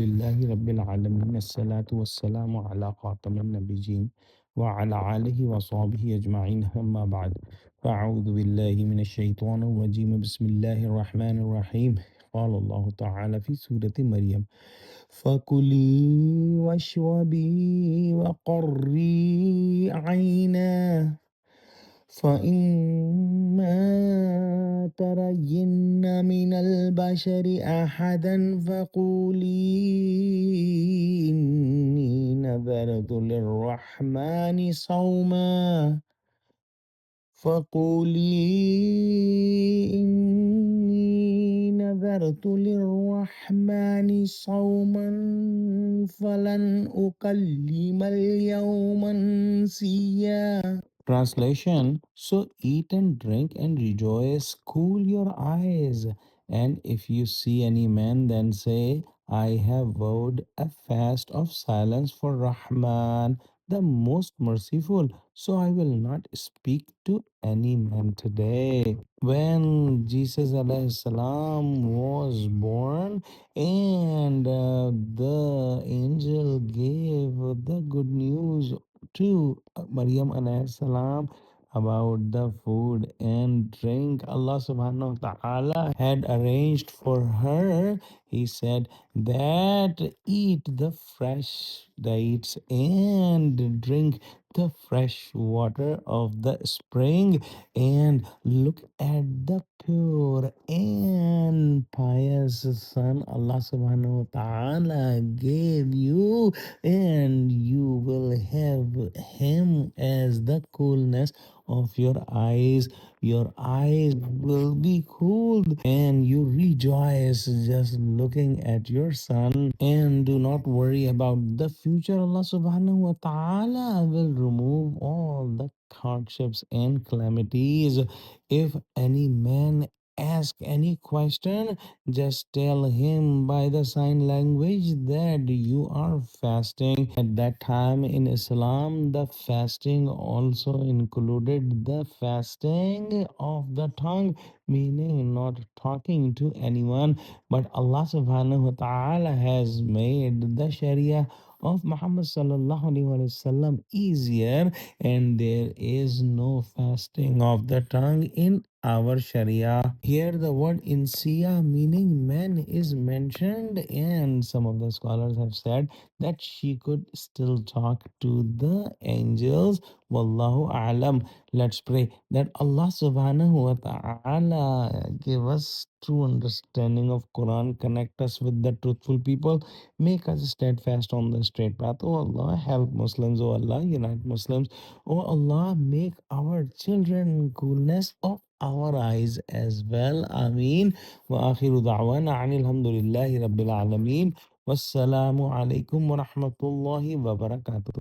لله رب العالمين الصلاة والسلام على خاتم النبيين وعلى آله وصحبه أجمعين أما بعد فأعوذ بالله من الشيطان الرجيم بسم الله الرحمن الرحيم قال الله تعالى في سورة مريم فكلي واشربي وقري عينا فإما ترين من البشر أحدا فقولي إني نذرت للرحمن صوما فقولي إني نذرت للرحمن صوما فلن أكلم اليوم إنسيا. Translation: So eat and drink and rejoice, cool your eyes. And if you see any man, then say, I have vowed a fast of silence for Rahman, the most merciful, so I will not speak to any man today. When Jesus alayhi salam was born, and the angel gave the good news to Maryam alayhi salam about the food and drink Allah subhanahu wa ta'ala had arranged for her. He said that eat the fresh dates and drink the fresh water of the spring and look at the pure and pious son Allah subhanahu wa ta'ala gave you, and you will have him as the coolness of your eyes. Your eyes will be cooled and you rejoice just looking at your son, and do not worry about the future. Allah subhanahu wa ta'ala will remove all the hardships and calamities. If any man ask any question, just tell him by the sign language that you are fasting. At that time in Islam, the fasting also included the fasting of the tongue, meaning not talking to anyone. But Allah subhanahu wa ta'ala has made the Sharia of Muhammad sallallahu alaihi wasallam easier, and there is no fasting of the tongue in our Sharia. Here, the word insiya, meaning man, is mentioned, and some of the scholars have said that she could still talk to the angels. Wallahu a'lam. Let's pray that Allah subhanahu wa ta'ala give us true understanding of Quran, connect us with the truthful people, make us steadfast on the straight path. Oh Allah, help Muslims. Oh Allah, unite Muslims. Oh Allah, make our children coolness of our eyes as well. Ameen. Wa akhiru da'wana anil hamdulillahi rabbil alameen. Wassalamu alaikum wa rahmatullahi wa barakatuh.